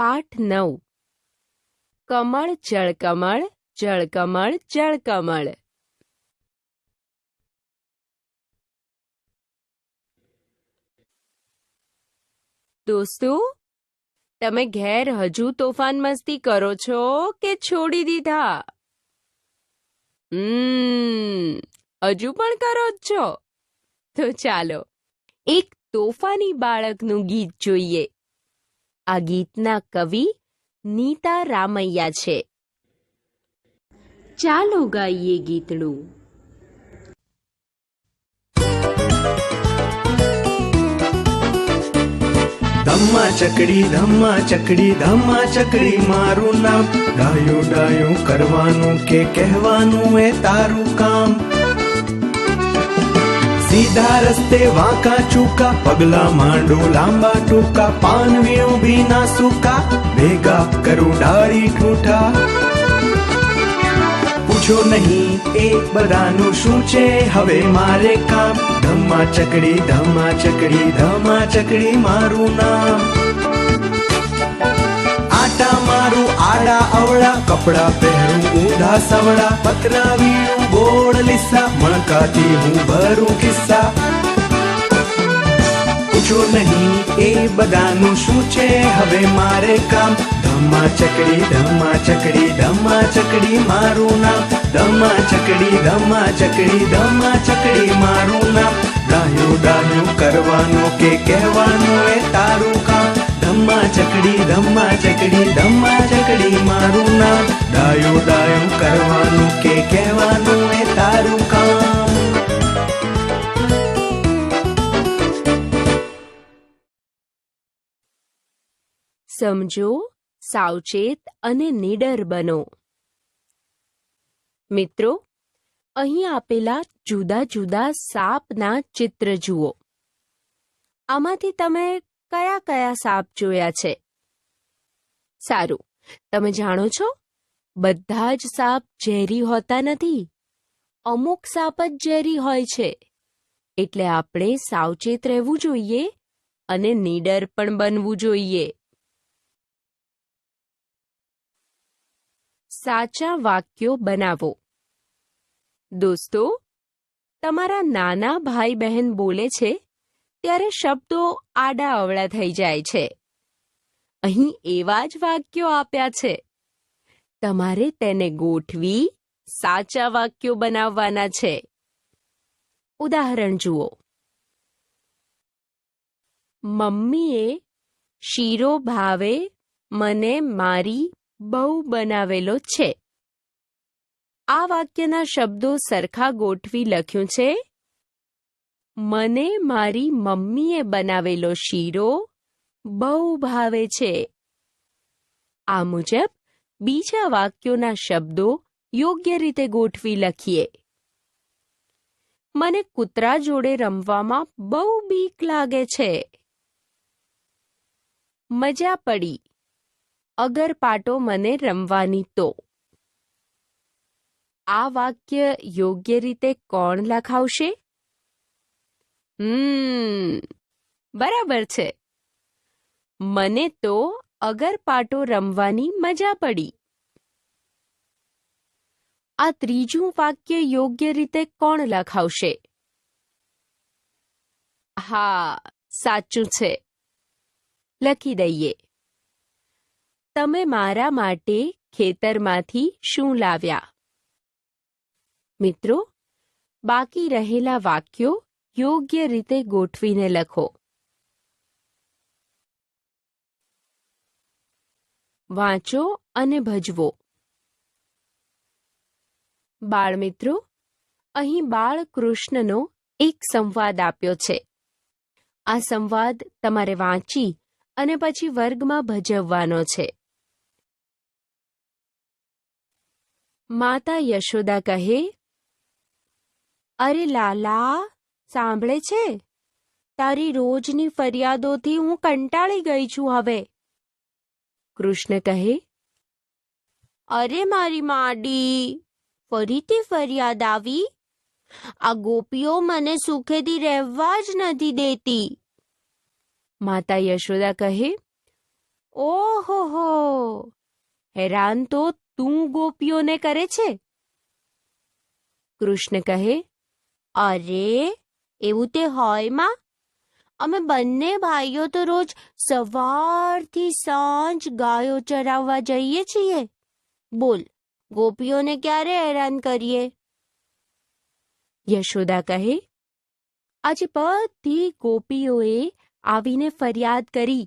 પાઠ 9. કમળ જળકમળ જળકમળ જળકમળ. દોસ્તો, તમે ઘેર હજુ તોફાન મસ્તી કરો છો કે છોડી દીધા? હજુ પણ કરો જ છો? તો ચાલો એક તોફાની બાળકનું ગીત જોઈએ. આ ગીતના કવિ નીતા રામૈયા છે. ચાલો ગાઈએ ગીતનું. ધમ્મા ચકડી મારું નામ. ડાયું ડાયું કરવાનું કે કહેવાનું એ તારું કામ. સીધા રસ્તે વાંકા ચૂકા, પગલા માંડો લાંબા ટૂંકા, પાન વીણું ભી ના સૂકા, ભેગા કરું ડાળી ઠૂઠા. પૂછો નહીં એ બધાનું શું છે હવે મારે કામ. ધમ્મા ચકડી મારું નામ. આટા મારું આડા અવળા, કપડા પહેરું ઊંધા સવડા, પતરા વીણું ગોળ લીસા, મણકાથી હું ભરું કિસ્સા. પૂછો નહીં એ બધાનું શું છે હવે મારે કામ. ધમ્મા ચકડી મારું નામ. ધમ્મા ચકડી મારું નામ. ડાયું ડાયું કરવાનું કે કહેવાનું એ તારું કામ. ધમ્મા ચકડી મારું નામ. ડાયું ડાયું કરવાનું કે કહેવાનું એ તારું કામ. સમજો, સાવચેત અને નીડર બનો. મિત્રો, અહીં આપેલા જુદા જુદા સાપના ચિત્ર જુઓ. આમાંથી તમે કયા કયા સાપ જોયા છે? સારું, તમે જાણો છો, બધા જ સાપ ઝેરી હોતા નથી. અમુક સાપ જ ઝેરી હોય છે. એટલે આપણે સાવચેત રહેવું જોઈએ અને નીડર પણ બનવું જોઈએ. સાચા વાક્યો બનાવો. દોસ્તો, તમારા નાના ભાઈ બહેન બોલે છે ત્યારે શબ્દો આડા અવળા થઈ જાય છે. અહીં એવા જ વાક્યો આપ્યા છે. તમારે તેને ગોઠવી સાચા વાક્યો બનાવવાના છે. ઉદાહરણ જુઓ. મમ્મીએ શીરો ભાવે મને મારી બહુ બનાવેલો છે. આ વાક્યના શબ્દો સરખા ગોઠવી લખ્યું છે. મને મારી મમ્મીએ બનાવેલો શીરો બહુ ભાવે છે. આ મુજબ બીજા વાક્યોના શબ્દો યોગ્ય રીતે ગોઠવી લખીએ. મને કૂતરા જોડે રમવામાં બહુ બીક લાગે છે. મજા પડી અગર પાટો મને રમવાની તો. આ વાક્ય યોગ્ય રીતે કોણ લખાવશે? બરાબર છે. મને તો અગર પાટો રમવાની મજા પડી. આ ત્રીજું વાક્ય યોગ્ય રીતે કોણ લખાવશે? હા, સાચું છે. લખી દઈએ. તમે મારા માટે ખેતરમાંથી શું લાવ્યા? મિત્રો, બાકી રહેલા વાક્યો યોગ્ય રીતે ગોઠવીને લખો. વાંચો અને ભજવો. બાળમિત્રો, અહીં બાળકૃષ્ણનો એક સંવાદ આપ્યો છે. આ સંવાદ તમારે વાંચી અને પછી વર્ગમાં ભજવવાનો છે. માતા યશોદા કહે, અરે લાલા, સાંભળે છે? તારી રોજની ફરિયાદોથી હું કંટાળી ગઈ છું હવે. કૃષ્ણ કહે, અરે મારી માડી, ફરીથી ફરિયાદ આવી? આ ગોપીઓ મને સુખેથી રહેવા જ નથી દેતી. માતા યશોદા કહે, ઓહો હો, હેરાન તો તું ગોપીઓને કરે છે. કૃષ્ણ કહે, અરે એવું તે હોય માં, અમે બંને ભાઈઓ તો રોજ સવારથી સાંજ ગાયો ચરાવવા જઈએ છીએ. બોલ, ગોપીઓને ક્યારે હેરાન કરીએ? યશોદા કહે, આજે બધી ગોપીઓએ આવીને ફરિયાદ કરી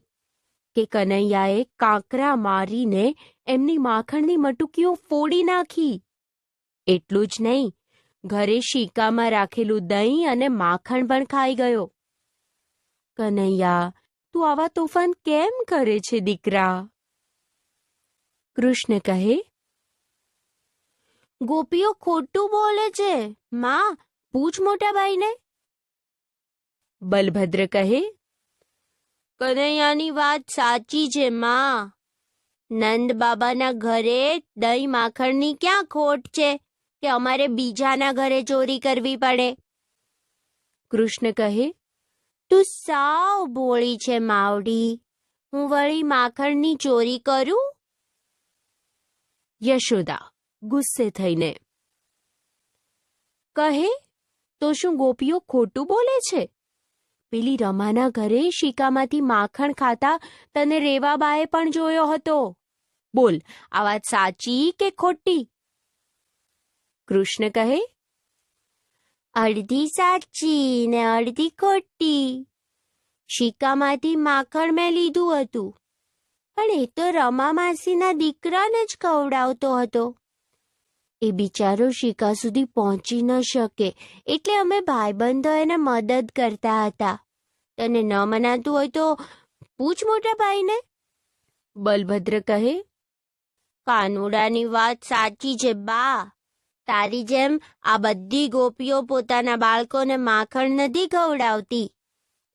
કે કનૈયાએ કાંકરા મારીને એમની માખણની મટુકીઓ ફોડી નાખી. એટલું જ નહીં, ઘરે શીકામાં રાખેલું દહીં અને માખણ પણ ખાઈ ગયો. કનૈયા, તું આવા તોફાન કેમ કરે છે દીકરા? કૃષ્ણ કહે, ગોપીઓ ખોટું બોલે છે માં, પૂછ મોટા ભાઈને. બલભદ્ર કહે, કનૈયાની વાત સાચી છે માં. નંદ બાબાના ઘરે દહીં માખણની ક્યાં ખોટ છે કે અમારે બીજાના ઘરે ચોરી કરવી પડે? કૃષ્ણ કહે, તું સાવ ભોળી છે માવડી, હું વળી માખણની ચોરી કરું? યશોદા ગુસ્સે થઈને કહે, તો શું ગોપીઓ ખોટું બોલે છે? પેલી રમાના ઘરે શીકામાંથી માખણ ખાતા તને રેવાબાએ પણ જોયો હતો. બોલ, આ વાત સાચી કે ખોટી? કૃષ્ણ કહે, અડધી સાચી ને અડધી ખોટી. શીકામાંથી માખણ મેં લીધું હતું, પણ એ તો રમા માસીના દીકરાને જ ખવડાવતો હતો. એ બિચારો શીકા સુધી પહોંચી ન શકે, એટલે અમે ભાઈબંધો એને મદદ કરતા હતા. તને ન મનાતું હોય તો પૂછ મોટા ભાઈને. બલભદ્ર કહે, કાનુડાની વાત સાચી છે બા. તારી જેમ આ બધી ગોપીઓ પોતાના બાળકોને માખણ નથી ખવડાવતી,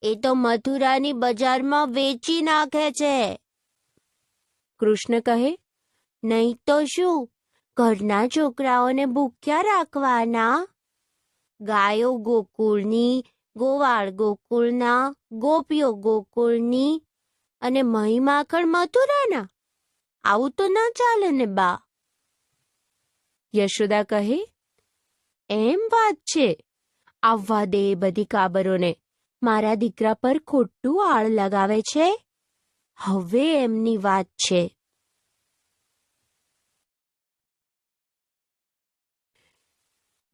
એ તો મથુરાની બજારમાં વેચી નાખે છે. કૃષ્ણ કહે, નહીં તો શું, ઘરના છોકરાઓને ભૂખ્યા રાખવાના? ગાયો ગોકુળની, ગોવાળ ગોકુળના, ગોપીઓ ગોકુળની અને મહી માખણ મથુરાના? આવું તો ના ચાલે ને બા. યશોદા કહે, એમ વાત છે? આવવા દે એ બધી કાબરોને. મારા દીકરા પર ખોટું આળ લગાવે છે. હવે એમની વાત છે.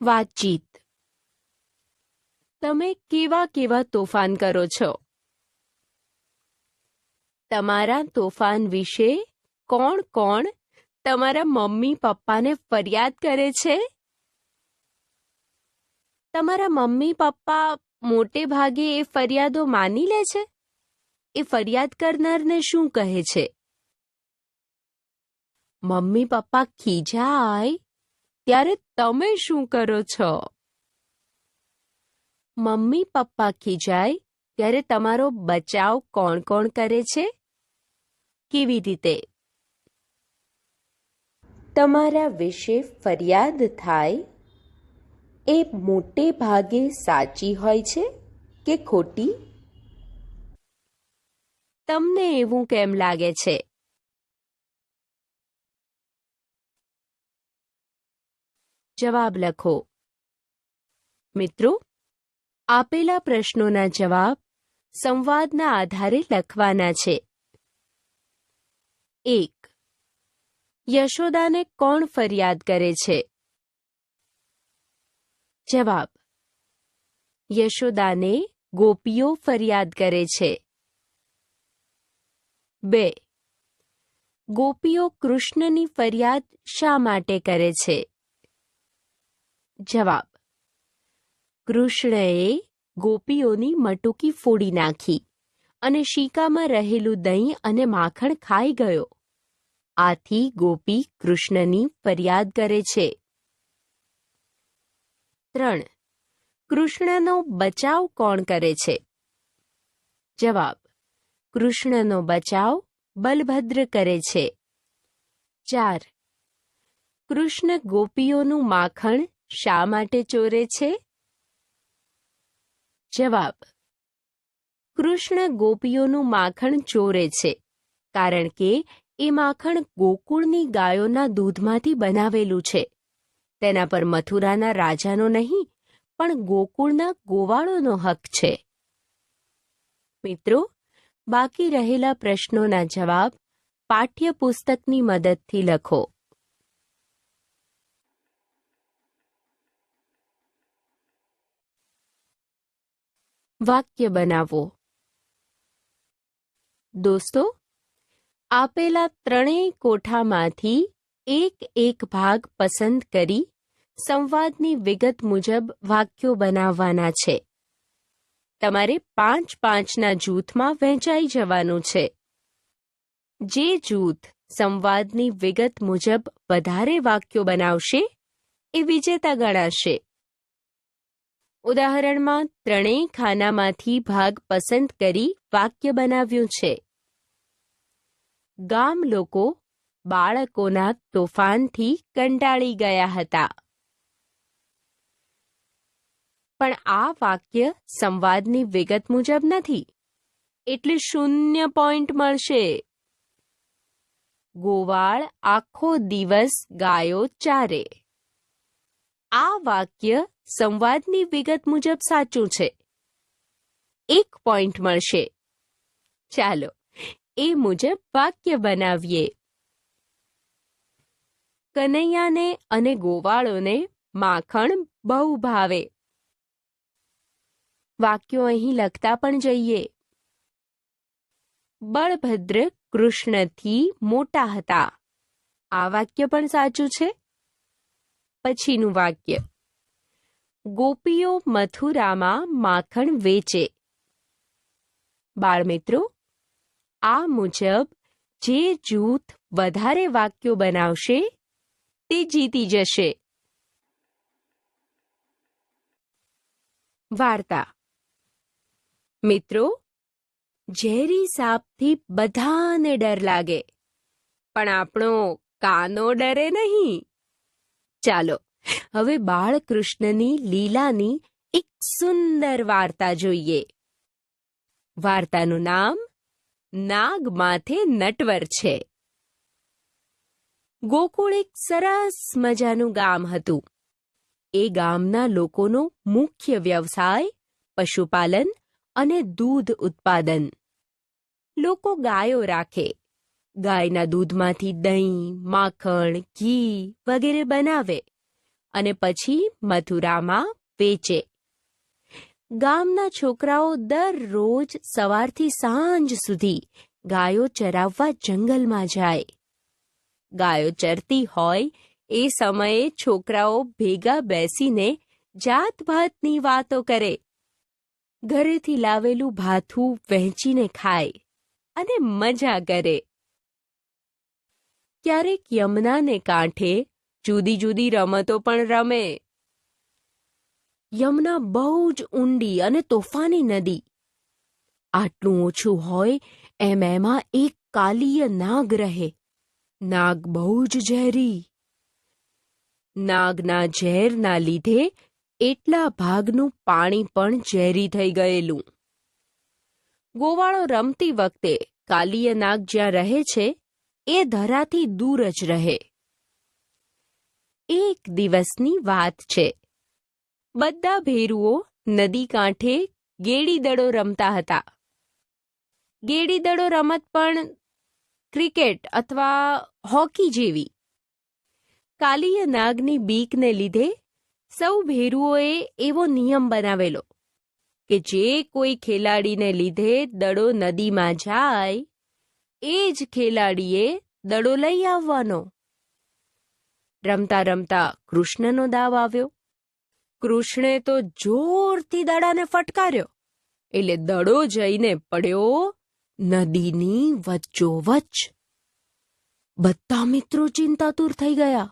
વાતચીત. તમે કેવા કેવા તોફાન કરો છો? તમારા તોફાન વિશે કોણ કોણ તમારા મમ્મી પપ્પાને ફરિયાદ કરે છે? તમારા મમ્મી પપ્પા મોટે ભાગે એ ફરિયાદો માની લે છે? એ ફરિયાદ કરનારને શું કહે છે? મમ્મી પપ્પા ખીજાય ત્યારે તમે શું કરો છો? મમ્મી પપ્પા ખીજાય ત્યારે તમારો બચાવ કોણ કોણ કરે છે? કેવી રીતે? તમારા વિશે ફરિયાદ થાય એ મોટે ભાગે સાચી હોય છે કે ખોટી? તમને એવું કેમ લાગે છે? જવાબ લખો. મિત્રો, આપેલા પ્રશ્નોના જવાબ સંવાદના આધારે લખવાના છે. 1. યશોદાને કોણ ફરિયાદ કરે છે? જવાબ: યશોદાને ગોપીઓ ફરિયાદ કરે છે. 2. ગોપીઓ કૃષ્ણની ફરિયાદ શા માટે કરે છે? જવાબ: કૃષ્ણએ ગોપીઓની મટુકી ફોડી નાખી અને શીકામાં રહેલું દહીં અને માખણ ખાઈ ગયો. આથી ગોપી કૃષ્ણની ફરિયાદ કરે છે. 3. કૃષ્ણનો બચાવ કોણ કરે છે? જવાબ: કૃષ્ણનો બચાવ બલભદ્ર કરે છે. 4. કૃષ્ણ ગોપીઓનું માખણ શા માટે ચોરે છે? જવાબ: કૃષ્ણ ગોપીઓનું માખણ ચોરે છે કારણ કે એ માખણ ગોકુળની ગાયોના દૂધમાંથી બનાવેલું છે. તેના પર મથુરાના રાજાનો નહીં, પણ ગોકુળના ગોવાળોનો હક છે. મિત્રો, બાકી રહેલા પ્રશ્નોના જવાબ પાઠ્યપુસ્તકની મદદથી લખો. વાક્ય બનાવો. દોસ્તો, આપેલા ત્રણેય કોઠામાંથી એક ભાગ પસંદ કરી સંવાદની વિગત મુજબ વાક્યો બનાવવાના છે. તમારે 5-5ના જૂથમાં વહેંચાઈ જવાનું છે. જે જૂથ સંવાદની વિગત મુજબ વધારે વાક્યો બનાવશે એ વિજેતા ગણાશે. ઉદાહરણમાં ત્રણેય ખાનામાંથી ભાગ પસંદ કરી વાક્ય બનાવ્યું છે. ગામ લોકો બાળકોના તોફાનથી કંટાળી ગયા હતા. પણ આ વાક્ય સંવાદની વિગત મુજબ નથી, એટલે 0 પોઈન્ટ મળશે. ગોવાળ આખો દિવસ ગાયો ચારે. આ વાક્ય સંવાદની વિગત મુજબ સાચું છે. 1 પોઈન્ટ મળશે. ચાલો એ મુજબ વાક્ય બનાવીએ. કનૈયાને અને ગોવાળોને માખણ બહુ ભાવે. વાક્યો અહીં લખતા પણ જઈએ. બળભદ્ર કૃષ્ણથી મોટા હતા. આ વાક્ય પણ સાચું છે. પછીનું વાક્ય, ગોપીઓ મથુરામાં માખણ વેચે. બાળમિત્રો, આ મુજબ જે જૂથ વધારે વાક્યો બનાવશે તે જીતી જશે. વાર્તા. મિત્રો, ઝેરી સાપથી બધાને ડર લાગે, પણ આપણો કાનો ડરે નહીં. ચાલો હવે બાળકૃષ્ણની લીલાની એક સુંદર વાર્તા જોઈએ. વાર્તાનું નામ નાગ માથે નટવર છે. ગોકુળ એક સરસ મજાનું ગામ હતું. એ ગામના લોકોનો મુખ્ય વ્યવસાય પશુપાલન અને દૂધ ઉત્પાદન. લોકો ગાયો રાખે. ગાયના દૂધમાંથી દહીં, માખણ, ઘી વગેરે બનાવે અને પછી મથુરામાં વેચે. ગામના છોકરાઓ દરરોજ સવારથી સાંજ સુધી ગાયો ચરાવવા જંગલમાં જાય. ગાયો ચરતી હોય એ સમયે છોકરાઓ ભેગા બેસીને જાતભાતની વાતો કરે. ઘરેથી લાવેલું ભાથું વહેંચીને ખાય અને મજા કરે. ક્યારેક યમુનાને કાંઠે જુદી જુદી રમતો પણ રમે. યમુના બહુ જ ઊંડી અને તોફાની નદી. આટલું ઓછું હોય એમ એમાં એક કાલીય નાગ રહે. નાગ બહુ જ ઝેરી. નાગના ઝેરના લીધે એટલા ભાગનું પાણી પણ ઝેરી થઈ ગયેલું. ગોવાળો રમતી વખતે કાલીય નાગ જ્યાં રહે છે એ ધરાથી દૂર જ રહે. એક દિવસની વાત છે. બધા ભેરુઓ નદી કાંઠે ગેડી દડો રમતા હતા. ગેડી દડો રમત પણ ક્રિકેટ અથવા હોકી જેવી. કાલીય નાગની બીકને લીધે સૌ ભેરુઓએ એવો નિયમ બનાવેલો કે જે કોઈ ખેલાડીને લીધે દડો નદીમાં જાય એ જ ખેલાડીએ દડો લઈ આવવાનો. રમતા રમતા કૃષ્ણનો દાવ આવ્યો. કૃષ્ણે તો જોરથી દડાને ફટકાર્યો એટલે દડો જઈને પડ્યો નદીની વચ્ચોવચ્ચ. બધા મિત્રો ચિંતાતુર થઈ ગયા.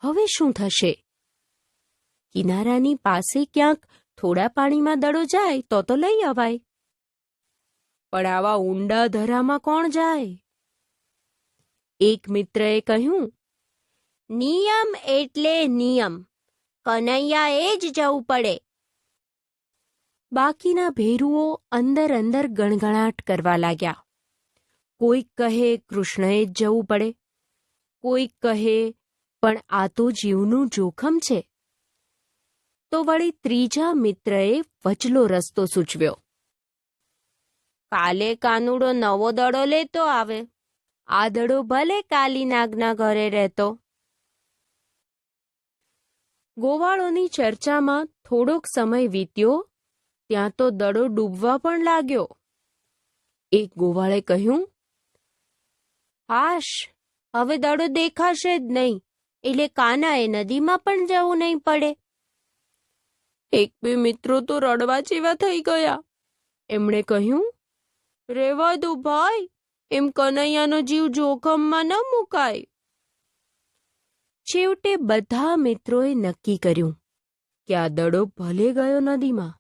હવે શું થશે? કિનારાની પાસે ક્યાંક થોડા પાણીમાં દડો જાય તો લઈ અવાય, પણ આવા ઊંડા ધરામાં કોણ જાય? એક મિત્રએ કહ્યું, નિયમ એટલે નિયમ, કનૈયાએ જ જવું પડે. બાકીના ભેરુઓ અંદર અંદર ગણગણાટ કરવા લાગ્યા. કોઈક કહે કૃષ્ણએ જ જવું પડે, કોઈક કહે પણ આ તો જીવનું જોખમ છે. તો વળી ત્રીજા મિત્રએ વચલો રસ્તો સૂચવ્યો. કાલે કાનુડો નવો દડો લેતો આવે, આ દડો ભલે કાલી નાગના ઘરે રહેતો. ગોવાળોની ચર્ચામાં થોડોક સમય વીત્યો ત્યાં તો દડો ડૂબવા પણ લાગ્યો. એક ગોવાળે કહ્યું, હાશ, હવે દડો દેખાશે જ નહીં, એટલે કાનાએ નદીમાં પણ જવું નહીં પડે. એક બે મિત્રો તો રડવા જેવા થઈ ગયા. એમણે કહ્યું, રેવા દો ભાઈ, એમ કનૈયાનો જીવ જોખમમાં ન મુકાય. છેવટે બધા મિત્રોએ નક્કી કર્યું કે આ દડો ભલે ગયો નદીમાં,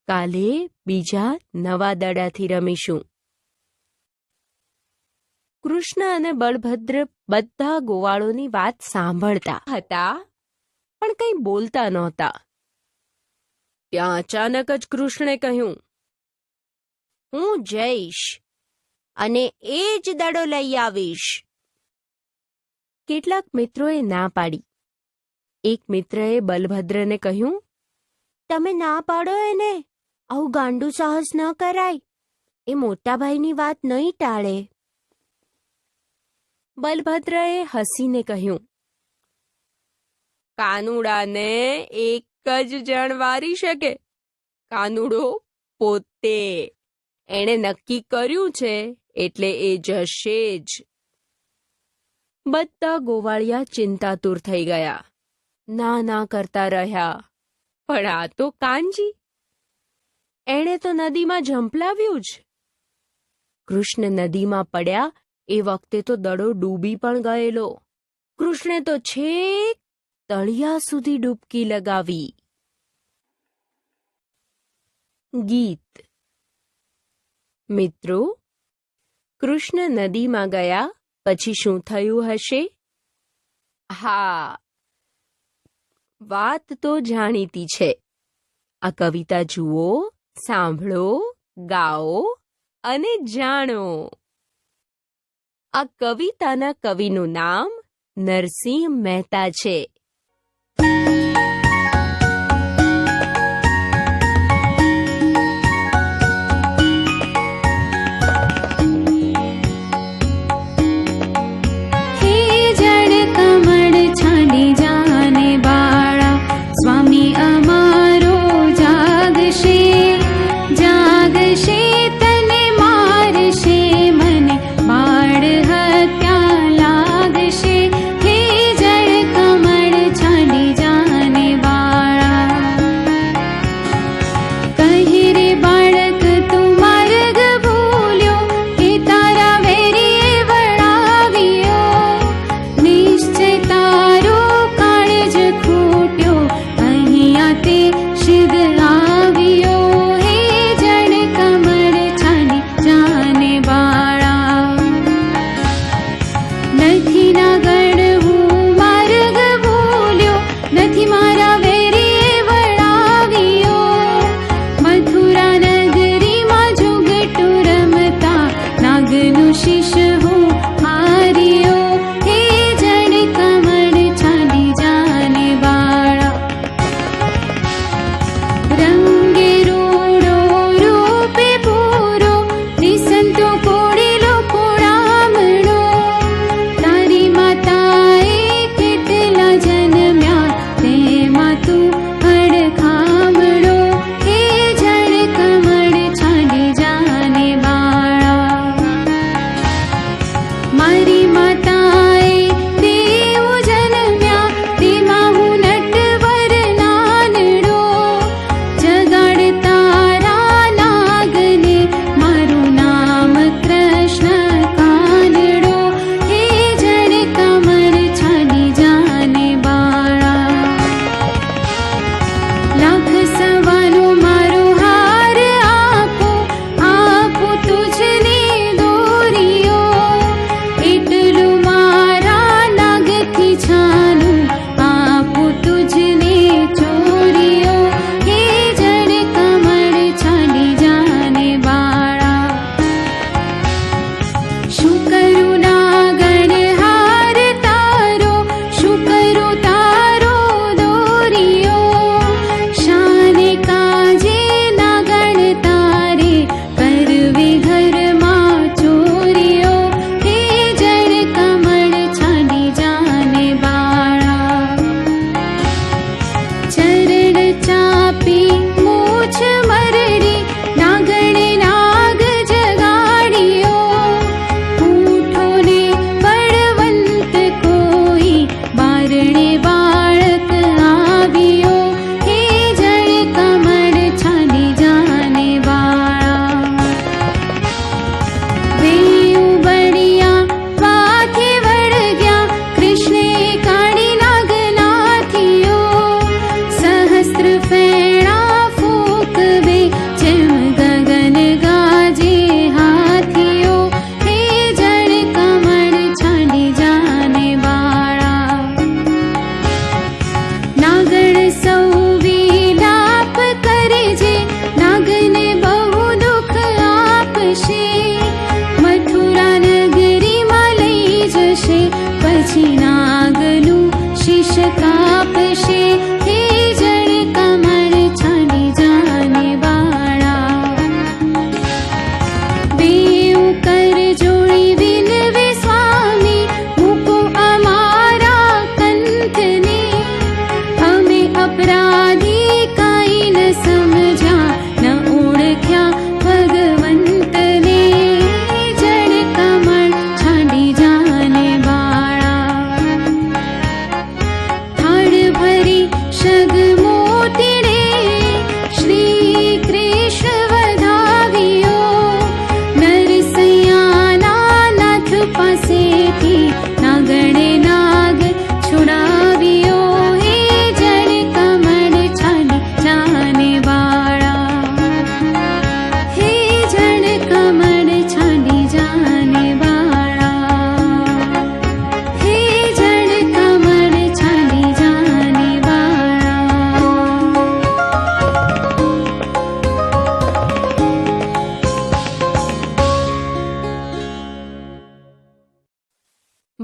કાલે બીજા નવા દડાથી રમીશું. કૃષ્ણ અને બળભદ્ર બધા ગોવાળોની વાત સાંભળતા હતા પણ કંઈ બોલતા નહોતા. ત્યાં અચાનક જ કૃષ્ણે કહ્યું, હું જઈશ અને એ જ દડો લઈ આવીશ. કેટલાક મિત્રોએ ના પાડી. એક મિત્રએ બલભદ્રને કહ્યું, તમે ના પાડો એને, આવું ગાંડું સાહસ ન કરાય, એ મોટા ભાઈની વાત નહીં ટાળે. બલભદ્રએ હસીને કહ્યું, કાનુડાને એક જ જણ વારી શકે, કાનુડો પોતે. એણે નક્કી કર્યું છે એટલે એ જશે જ. બધા ગોવાળિયા ચિંતાતુર થઈ ગયા, ના કરતા રહ્યા. પણ આ તો કાનજી, એણે તો નદીમાં ઝંપલાવ્યું જ. કૃષ્ણ નદીમાં પડ્યા એ વખતે તો દડો ડૂબી પણ ગયેલો. કૃષ્ણે તો છેક તળિયા સુધી ડૂબકી લગાવી. ગીત. મિત્રો, કૃષ્ણ નદીમાં ગયા પછી શું થયું હશે? હા, વાત તો જાણીતી છે. આ કવિતા જુઓ, સાંભળો, ગાઓ અને જાણો. આ કવિતાના કવિનું નામ નરસિંહ મહેતા છે. લાગશે હે જળ કમળ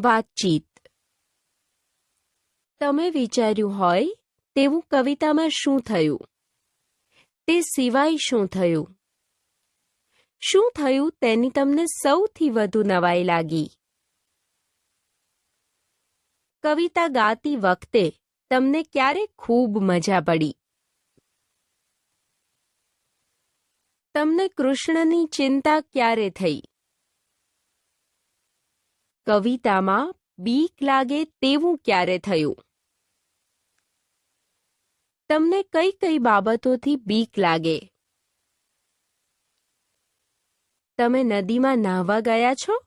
વાતચીત. તમે વિચાર્યું હોય તેવું કવિતામાં શું થયું? તે સિવાય શું થયું? શું થયું તેની તમને સૌથી વધુ નવાઈ લાગી? કવિતા ગાતી વખતે તમને ક્યારે ખૂબ મજા પડી? તમને કૃષ્ણની ચિંતા ક્યારે થઈ? કવિતામાં બીક લાગે તેવું ક્યારે થયું? તમને કઈ કઈ બાબતોથી બીક લાગે? તમે નદીમાં નાહવા ગયા છો?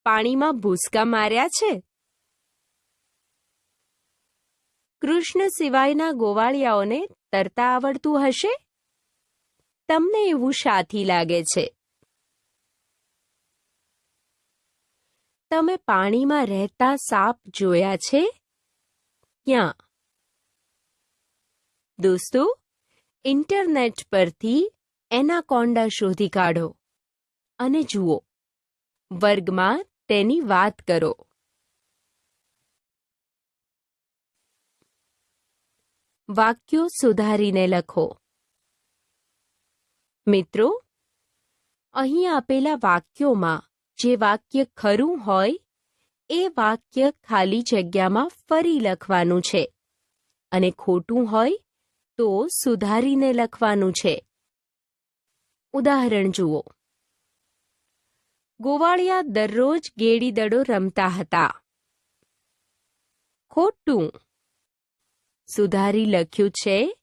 પાણીમાં ભૂસકા માર્યા છે? કૃષ્ણ સિવાયના ગોવાળિયાઓને તરતા આવડતું હશે? તમને એવું શાથી લાગે છે? તમે પાણીમાં રહેતા સાપ જોયા છે? ક્યાં? દોસ્તો, ઇન્ટરનેટ પરથી એનાકોન્ડા શોધી કાઢો અને જુઓ. વર્ગમાં તેની વાત કરો. વાક્યો સુધારીને લખો. મિત્રો, અહીં આપેલા વાક્યોમાં જે વાક્ય ખરું હોય એ વાક્ય ખાલી જગ્યામાં ફરી લખવાનું છે અને ખોટું હોય તો સુધારીને લખવાનું છે. ઉદાહરણ જુઓ. ગોવાળિયા દરરોજ ગેડી દડો રમતા હતા. ખોટું. સુધારી લખ્યું છે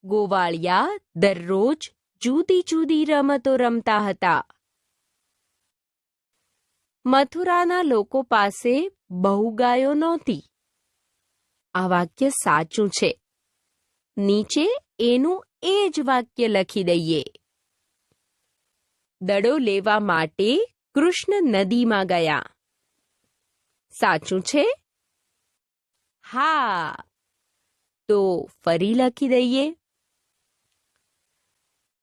ગોવાળિયા દરરોજ જુદી જુદી રમતો રમતા હતા. મથુરાના લોકો પાસે બહુ ગાયો નહોતી. આ વાક્ય સાચું છે. નીચે એનું એ જ વાક્ય લખી દઈએ. દડો લેવા માટે કૃષ્ણ નદીમાં ગયા. સાચું છે? હા. તો ફરી લખી દઈએ.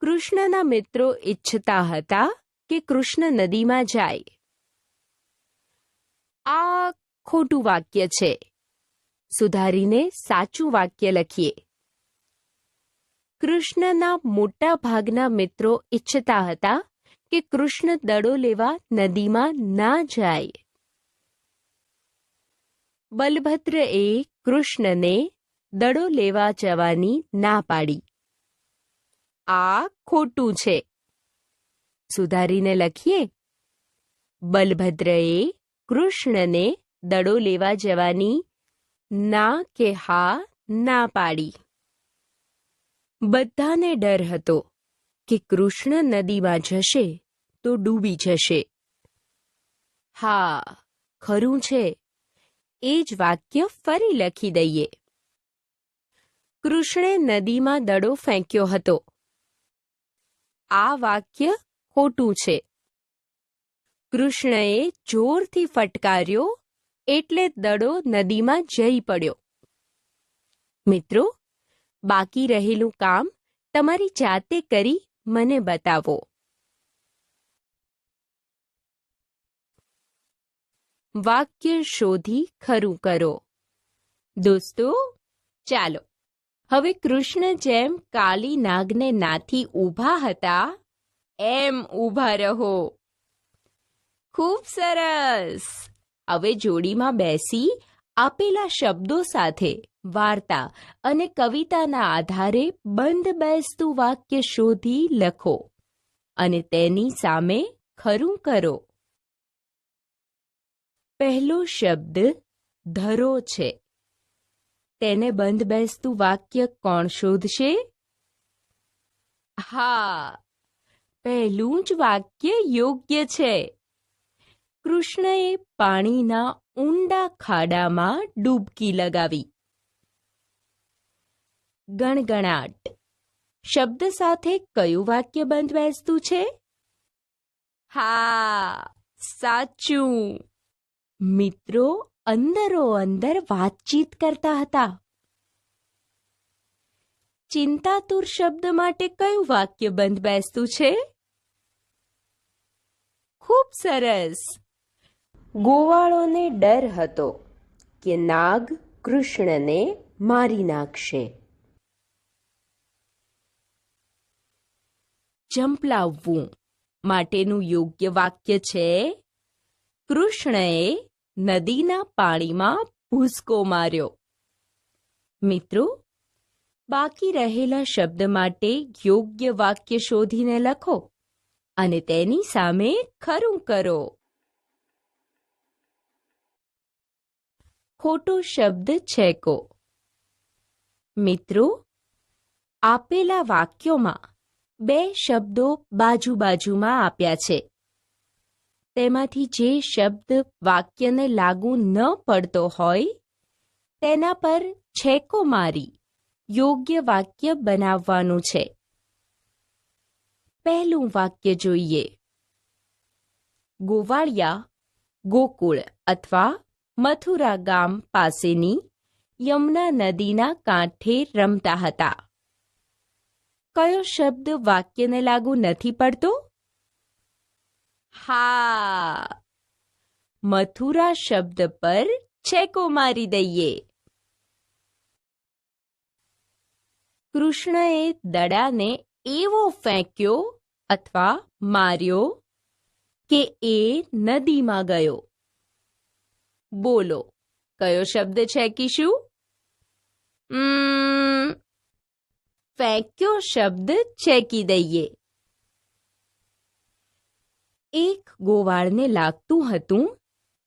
કૃષ્ણના મિત્રો ઈચ્છતા હતા કે કૃષ્ણ નદીમાં જાય. આ ખોટું વાક્ય છે. સુધારીને સાચું વાક્ય લખીએ. કૃષ્ણના મોટા ભાગના મિત્રો ઈચ્છતા હતા કે કૃષ્ણ દડો લેવા નદીમાં ના જાય. બલભદ્રએ કૃષ્ણને દડો લેવા જવાની ના પાડી. આ ખોટું છે. સુધારીને લખીએ. બલભદ્રએ કૃષ્ણને દડો લેવા જવાની ના કે હા ના પાડી. બધાને ડર હતો કે કૃષ્ણ નદીમાં જશે તો ડૂબી જશે. હા, ખરું છે. એ જ વાક્ય ફરી લખી દઈએ. કૃષ્ણે નદીમાં દડો ફેંક્યો હતો. આ વાક્ય ખોટું છે. કૃષ્ણએ જોરથી ફટકાર્યો એટલે દડો નદીમાં જઈ પડ્યો. મિત્રો, બાકી રહેલું કામ તમારી જાતે કરી મને બતાવો. વાક્ય શોધી ખરું કરો. દોસ્તો, ચાલો હવે કૃષ્ણ જેમ કાલી નાગને નાથી ઊભા હતા એમ ઊભા રહો. ખૂબ સરસ. હવે જોડીમાં બેસી આપેલા શબ્દો સાથે વાર્તા અને કવિતાના આધારે બંધ બેસતું વાક્ય શોધી લખો અને તેની સામે ખરું કરો. પહેલો શબ્દ ધરો છે. તેને બંધ બેસતું વાક્ય કોણ શોધશે? હા, પહેલું જ વાક્ય યોગ્ય છે. કૃષ્ણએ પાણીના ઊંડા ખાડામાં ડૂબકી લગાવી. ગણગણાટ શબ્દ સાથે કયું વાક્ય બંધ બેસતું છે? હા, સાચું. મિત્રો અંદરો અંદર વાતચીત કરતા હતા. ચિંતાતુર શબ્દ માટે કયું વાક્ય બંધ બેસતું છે? ખૂબ સરસ. ગોવાળોને ડર હતો કે નાગ કૃષ્ણને મારી નાખશે. ઝંપલાવવું માટેનું યોગ્ય વાક્ય છે કૃષ્ણએ નદીના પાણીમાં ભૂસકો માર્યો. મિત્રો, બાકી રહેલા શબ્દ માટે યોગ્ય વાક્ય શોધીને લખો અને તેની સામે ખરું કરો. ખોટો શબ્દ છેકો. મિત્રો, આપેલા વાક્યોમાં બે શબ્દો બાજુમાં આપ્યા છે. તેમાંથી જે શબ્દ વાક્યને લાગુ ન પડતો હોય તેના પર છેકો મારી યોગ્ય વાક્ય બનાવવાનું છે. પહેલું વાક્ય જોઈએ. ગોવાળિયા ગોકુળ અથવા મથુરા ગામ પાસેની યમુના નદીના કાંઠે રમતા હતા. કયો શબ્દ વાક્યને લાગુ નથી પડતો? હા, મથુરા શબ્દ પર છેકો મારી દઈએ. કૃષ્ણએ દડાને એવો ફેંક્યો અથવા માર્યો કે એ નદીમાં ગયો. બોલો, કયો શબ્દ છેકીશું? ફેંક્યો શબ્દ છેકી દઈએ. એક ગોવાળને લાગતું હતું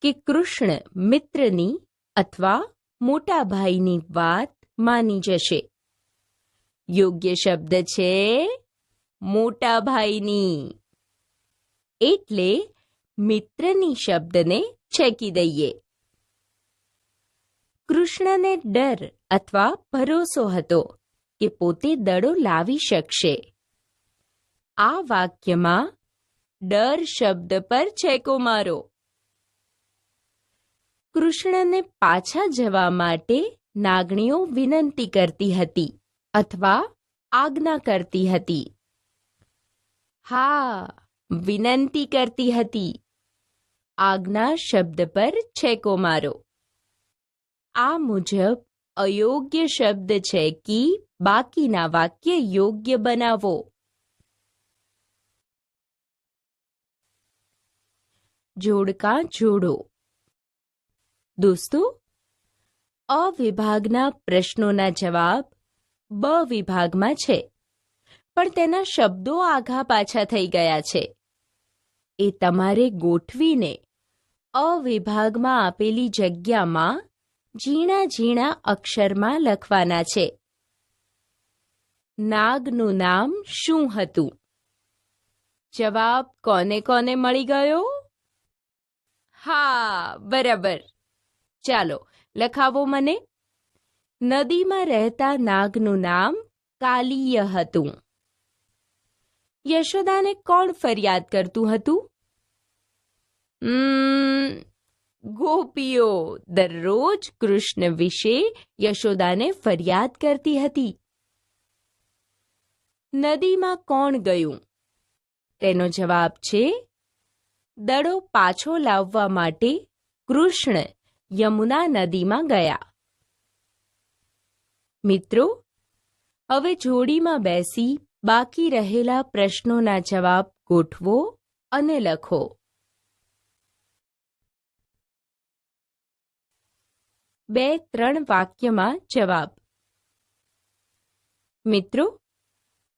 કે કૃષ્ણ મિત્રની અથવા મોટા ભાઈની વાત માની જશે. યોગ્ય શબ્દ છે મોટા ભાઈની. એટલે મિત્રની શબ્દને છેકી દઈએ. કૃષ્ણને ડર અથવા ભરોસો હતો કે પોતે દડો લાવી શકશે. આ વાક્યમાં ડર શબ્દ પર છેકો મારો. કૃષ્ણને પાછા જવા માટે નાગણીઓ વિનંતી કરતી હતી અથવા આજ્ઞા કરતી હતી. હા, વિનંતી કરતી હતી. આજ્ઞા શબ્દ પર છેકો મારો. આ મુજબ અયોગ્ય શબ્દ છેકી બાકીના વાક્ય યોગ્ય બનાવો. જોડકા જોડો. દોસ્તો, અ વિભાગના પ્રશ્નોના જવાબ બ વિભાગમાં છે, પણ તેના શબ્દો આઘા પાછા થઈ ગયા છે. એ તમારે ગોઠવીને અ વિભાગમાં આપેલી જગ્યામાં ઝીણા ઝીણા અક્ષરમાં લખવાના છે. નાગનું નામ શું હતું? જવાબ કોને કોને મળી ગયો? હા, બરાબર. ચાલો લખાવો મને. નદીમાં રહેતા નાગનું નામ કાલિય હતું. યશોદાને કોણ ફરિયાદ કરતું હતું? ગોપીઓ દરરોજ કૃષ્ણ વિશે યશોદાને ફરિયાદ કરતી હતી. નદીમાં કોણ ગયું? તેનો જવાબ છે દડો પાછો લાવવા માટે કૃષ્ણ યમુના નદીમાં ગયા. મિત્રો, હવે જોડીમાં બેસી બાકી રહેલા પ્રશ્નોના જવાબ ગોઠવો અને લખો. 2-3 વાક્યમાં જવાબ. મિત્રો,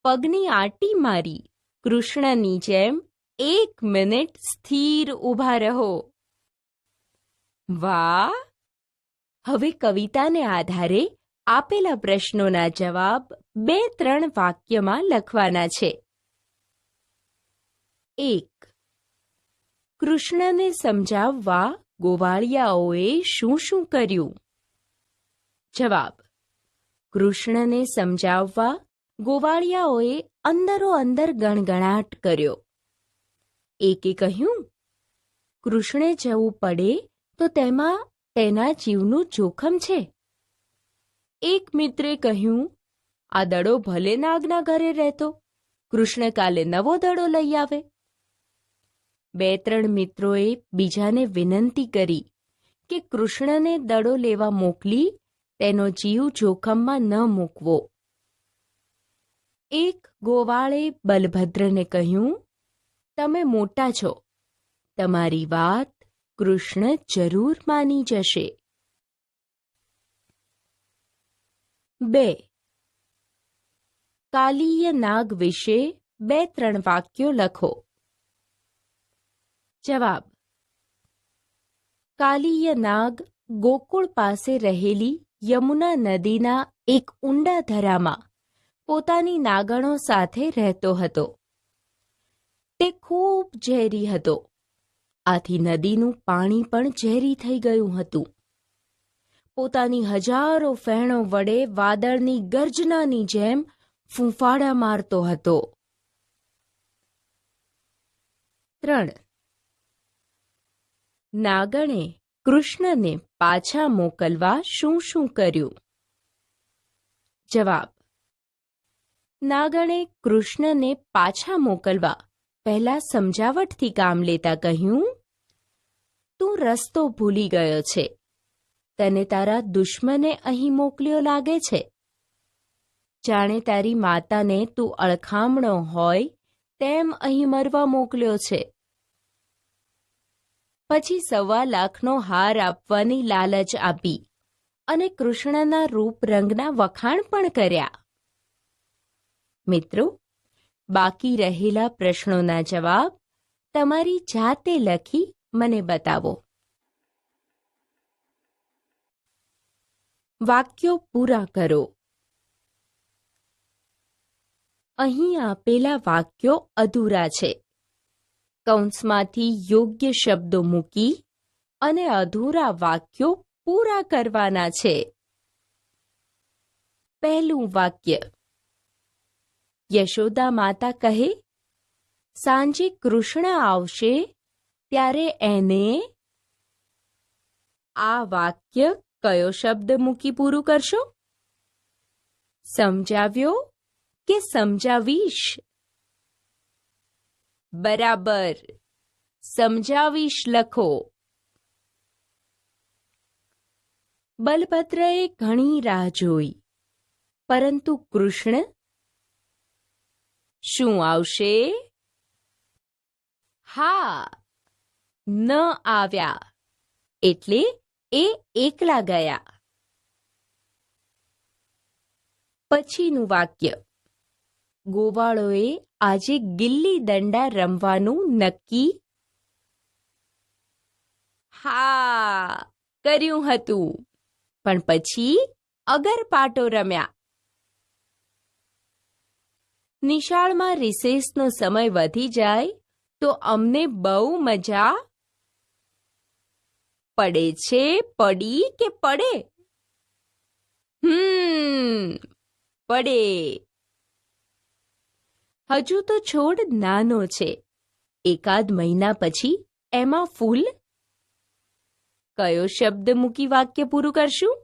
પગની આંટી મારી કૃષ્ણની જેમ 1 મિનિટ સ્થિર ઊભા રહો. વાહ! હવે કવિતાને આધારે આપેલા પ્રશ્નોના જવાબ 2-3 વાક્યમાં લખવાના છે. 1. કૃષ્ણને સમજાવવા ગોવાળિયાઓએ શું શું કર્યું? જવાબ. કૃષ્ણને સમજાવવા ગોવાળિયાઓએ અંદરો અંદર ગણગણાટ કર્યો. એકે કહ્યું, કૃષ્ણે જવું પડે તો તેમાં તેના જીવનું જોખમ છે. એક મિત્રે કહ્યું, આ દડો ભલે નાગના ઘરે રહેતો, કૃષ્ણ કાલે નવો દડો લઈ આવે. 2-3 મિત્રોએ બીજાને વિનંતી કરી કે કૃષ્ણને દડો લેવા મોકલી તેનો જીવ જોખમમાં ન મૂકવો. એક ગોવાળે બલભદ્રને કહ્યું, તમે મોટા છો, તમારી વાત કૃષ્ણ જરૂર માની જશે. 2. કાલીય નાગ વિશે 2-3 વાક્યો લખો. જવાબ. કાલીય નાગ ગોકુળ પાસે રહેલી યમુના નદીના એક ઊંડા ધરામાં પોતાની નાગણો સાથે રહેતો હતો. તે ખૂબ ઝેરી હતો. આથી નદીનું પાણી પણ ઝેરી થઈ ગયું હતું. પોતાની હજારો ફેણો વડે વાદળની ગર્જનાની જેમ ફૂંફાડા મારતો હતો. 3. નાગણે કૃષ્ણને પાછા મોકલવા શું શું કર્યું? જવાબ. નાગણે કૃષ્ણને પાછા મોકલવા પહેલા સમજાવટથી કામ લેતા કહ્યું, તું રસ્તો ભૂલી ગયો છે. તને તારા દુશ્મને અહીં મોકલ્યો લાગે છે. જાણે તારી માતાને તું અળખામણો હોય તેમ અહીં મરવા મોકલ્યો છે. પછી 1.25 લાખનો હાર આપવાની લાલચ આપી અને કૃષ્ણના રૂપ રંગના વખાણ પણ કર્યા. મિત્રો, બાકી રહેલા પ્રશ્નોના જવાબ તમારી જાતે લખી મને બતાવો. વાક્યો પૂરા કરો. અહીં આપેલા વાક્યો અધૂરા છે. કૌંસમાંથી યોગ્ય શબ્દો મૂકી અને અધૂરા વાક્યો પૂરા કરવાના છે. પહેલું વાક્ય. યશોદા માતા કહે, સાંજે કૃષ્ણ આવશે ત્યારે એને. આ વાક્ય કયો શબ્દ મૂકી પૂરું કરશો? સમજાવ્યો કે સમજાવીશ? બરાબર, સમજાવીશ લખો. બલભદ્રએ ઘણી રાહ જોઈ, પરંતુ કૃષ્ણ શું આવશે? હા, ન આવ્યા, એટલે એ એકલા ગયા. પછીનું વાક્ય. ગોવાળોએ આજે ગિલ્લી દંડા રમવાનું નક્કી. હા, કર્યું હતું, પણ પછી અગરપાટો રમ્યા. નિશાળમાં રિસેસનો સમય વધી જાય તો અમને બહુ મજા પડે છે. પડી કે પડે? પડે. હજુ તો છોડ નાનો છે. એકાદ મહિના પછી એમાં ફૂલ. કયો શબ્દ મૂકી વાક્ય પૂરું કરશું?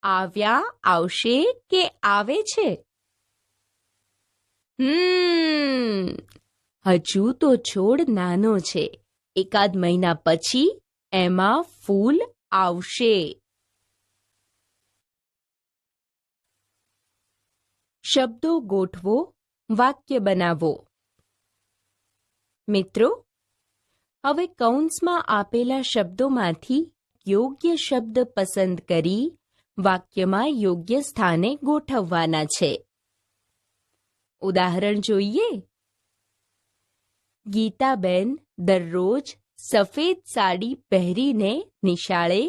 આવ્યા, આવશે કે આવે છે? હજુ તો છોડ નાનો છે. એકાદ મહિના પછી એમાં ફૂલ આવશે. શબ્દો ગોઠવો, વાક્ય બનાવો. મિત્રો, હવે કૌંસમાં આપેલા શબ્દોમાંથી યોગ્ય શબ્દ પસંદ કરી વાક્યમાં યોગ્ય સ્થાને ગોઠવવાના છે. ઉદાહરણ જોઈએ. ગીતાબેન દરરોજ સફેદ સાડી પહેરીને નિશાળે.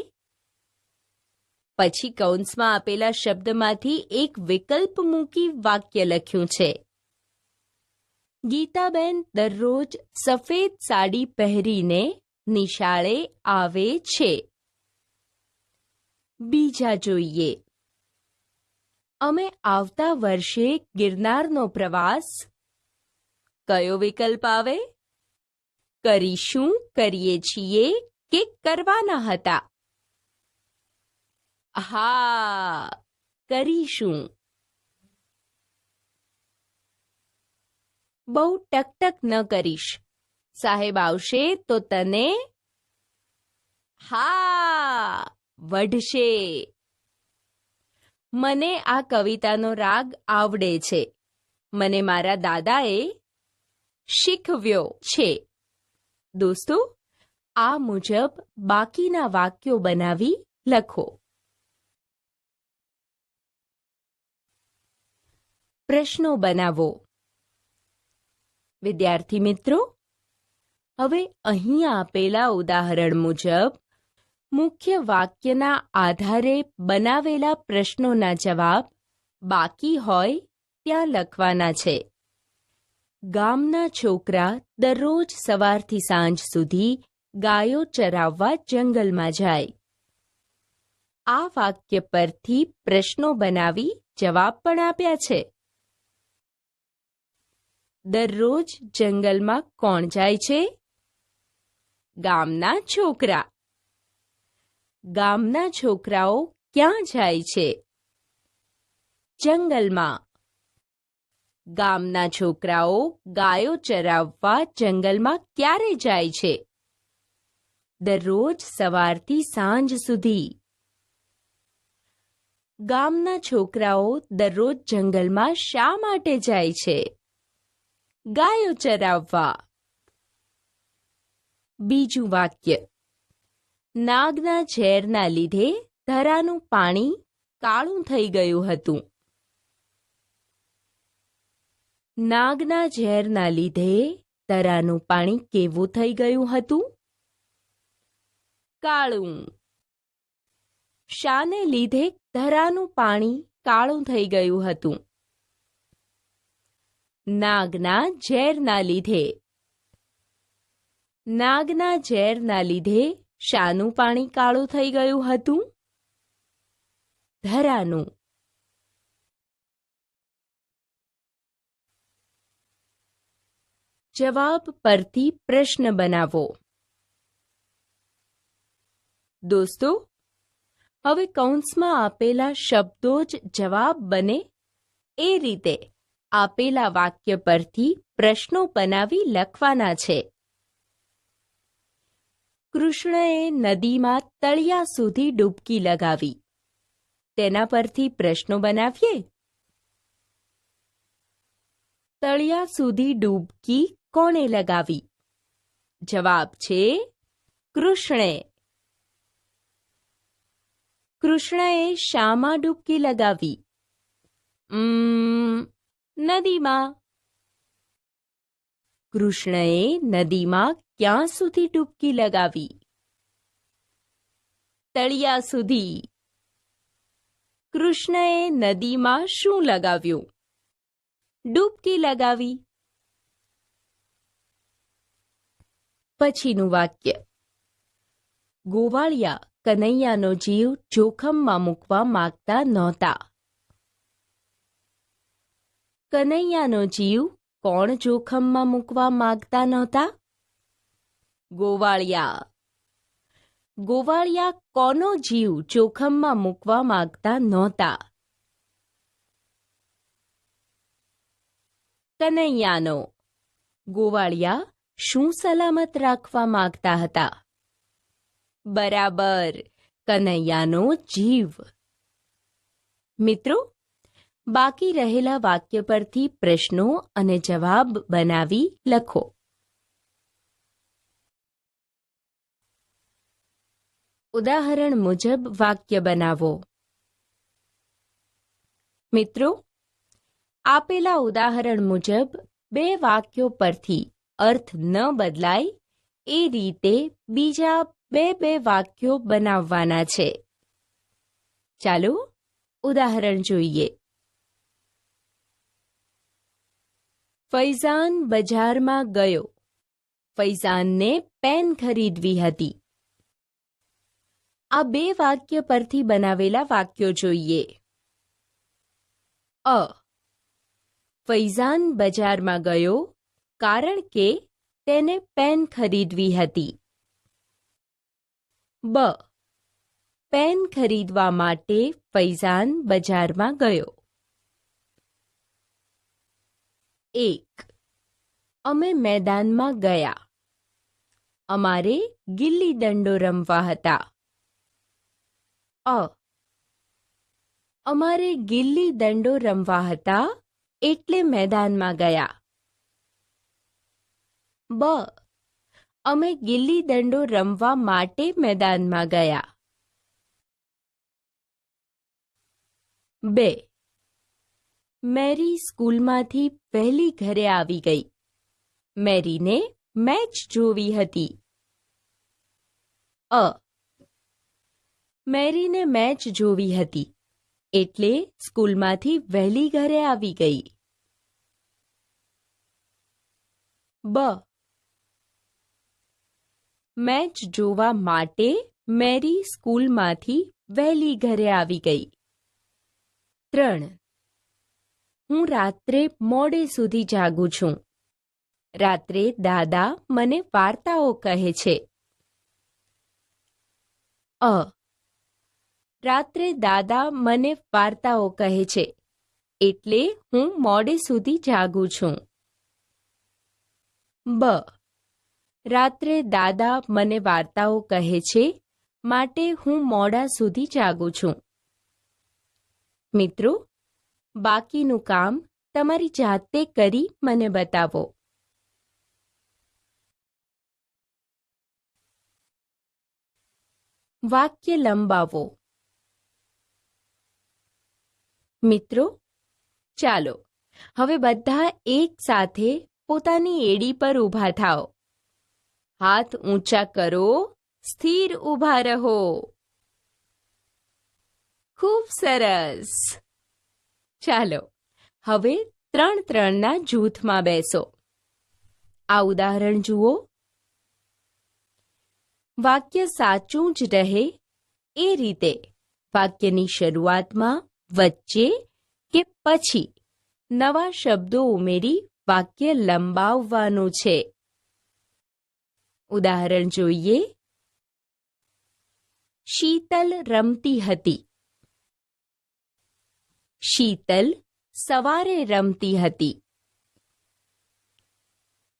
પછી કૌંસમાં આપેલા શબ્દમાંથી એક વિકલ્પ મૂકી વાક્ય લખ્યું છે. ગીતાબેન દરરોજ સફેદ સાડી પહેરીને નિશાળે આવે છે. બીજા જોઈએ. અમે આવતા વર્ષે ગિરનારનો પ્રવાસ. કયો વિકલ્પ આવે? કરીશું, કરીએ છીએ કે કરવાના હતા? હા, કરીશું. બહુ ટકટક ન કરીશ. સાહેબ આવશે તો તને હા વઢશે. મને આ કવિતાનો રાગ આવડે છે. મને મારા દાદાએ શીખવ્યો છે. દોસ્તો, આ મુજબ બાકીના વાક્યો બનાવી લખો. પ્રશ્નો બનાવો. વિદ્યાર્થી મિત્રો, હવે અહીં આપેલા ઉદાહરણ મુજબ મુખ્ય વાક્યના આધારે બનાવેલા પ્રશ્નોના જવાબ બાકી હોય ત્યાં લખવાના છે. ગામના છોકરા દરરોજ સવારથી સાંજ સુધી ગાયો ચરાવવા જંગલમાં જાય. આ વાક્ય પરથી પ્રશ્નો બનાવી જવાબ પણ આપ્યા છે. દરરોજ જંગલમાં કોણ જાય છે? ગામના છોકરા. ગામના છોકરાઓ ક્યાં જાય છે? જંગલમાં. ગામના છોકરાઓ ગાયો ચરાવવા જંગલમાં ક્યારે જાય છે? દરરોજ સવારથી સાંજ સુધી. ગામના છોકરાઓ દરરોજ જંગલમાં શા માટે જાય છે? ગાયો ચરાવવા. બીજું વાક્ય. નાગના ઝેરના લીધે ધરાનું પાણી કાળું થઈ ગયું હતું. નાગના ઝેરના લીધે ધરાનું પાણી કેવું થઈ ગયું હતું? કાળું. શાને લીધે ધરાનું પાણી કાળું થઈ ગયું હતું? નાગના ઝેરના લીધે. નાગના ઝેરના લીધે શાનું પાણી કાળું થઈ ગયું હતું? ધરાનું. જવાબ પરથી પ્રશ્ન બનાવો. દોસ્તો, હવે કૌંસમાં આપેલા શબ્દો જ જવાબ બને એ રીતે આપેલા વાક્ય પરથી પ્રશ્નો બનાવી લખવાના છે. કૃષ્ણએ નદીમાં તળિયા સુધી ડૂબકી લગાવી. તેના પરથી પ્રશ્નો બનાવીએ. તળિયા સુધી ડૂબકી કોણે લગાવી? જવાબ છે કૃષ્ણે. કૃષ્ણએ શામાં ડૂબકી લગાવી? નદીમાં. કૃષ્ણએ નદીમાં ક્યાં સુધી ડૂબકી લગાવી? તળિયા સુધી. કૃષ્ણએ નદીમાં શું લગાવ્યું? ડૂબકી લગાવી. પછીનું વાક્ય. ગોવાળિયા કનૈયાનો જીવ જોખમમાં મૂકવા માંગતા નહોતા. કનૈયાનો જીવ કોણ જોખમમાં મૂકવા માંગતા નહોતા? ગોવાળિયા. ગોવાળિયા કોનો જીવ જોખમમાં મૂકવા માંગતા નહોતા? કનૈયાનો. ગોવાળિયા શું સલામત રાખવા માંગતા હતા? બરાબર, કનૈયાનો જીવ. મિત્રો, બાકી રહેલા વાક્ય પરથી પ્રશ્નો અને જવાબ બનાવી લખો. ઉદાહરણ મુજબ વાક્ય બનાવો. મિત્રો, આપેલા ઉદાહરણ મુજબ બે વાક્યો પરથી અર્થ ન બદલાય એ રીતે બીજા બે વાક્યો બનાવવાના છે. ચાલો ઉદાહરણ જોઈએ. ફૈઝાન બજારમાં ગયો. ફૈઝાનને પેન ખરીદવી હતી. આ બે વાક્ય પરથી બનાવેલા વાક્યો જોઈએ. અ. ફૈઝાન બજારમાં ગયો કારણ કે તેને પેન ખરીદવી હતી. બ. પેન ખરીદવા માટે ફૈઝાન બજારમાં ગયો. 1. અમે મેદાનમાં ગયા. અમારે ગિલ્લી દંડો રમવા હતા. અ અમારે ગિલ્લી દંડો રમવા હતા એટલે મેદાનમાં ગયા. બ અમે ગિલ્લી દંડો રમવા માટે મેદાનમાં ગયા. 2 મેરી સ્કૂલમાંથી વહેલી ઘરે આવી ગઈ. મેરીને મેચ જોવી હતી. અ મેરીને મેચ જોવી હતી એટલે સ્કૂલમાંથી વહેલી ઘરે આવી ગઈ. બ મેચ જોવા માટે મેરી સ્કૂલમાંથી વહેલી ઘરે આવી ગઈ. 3 હું રાત્રે મોડે સુધી જાગું છું. રાત્રે દાદા મને વાર્તાઓ કહે છે. અ રાત્રે દાદા મને વાર્તાઓ કહે છે એટલે હું મોડે સુધી જાગું છું. બ રાત્રે દાદા મને વાર્તાઓ કહે છે માટે હું મોડા સુધી જાગું છું. મિત્રો, બાકીનું કામ તમારી જાતે કરી મને બતાવો. વાક્ય લંબાવો. મિત્રો, ચાલો હવે બધા એક સાથે પોતાની એડી પર ઊભા થાઓ. હાથ ઊંચા કરો, સ્થિર ઊભા રહો. ખૂબ સરસ. ચાલો હવે 3-3ના જૂથમાં બેસો. આ ઉદાહરણ જુઓ. વાક્ય સાચું જ રહે એ રીતે વાક્યની શરૂઆતમાં, વચ્ચે કે પછી નવા શબ્દો ઉમેરી વાક્ય લંબાવવાનું છે. ઉદાહરણ જોઈએ. શીતલ રમતી હતી. શીતલ સવારે રમતી હતી.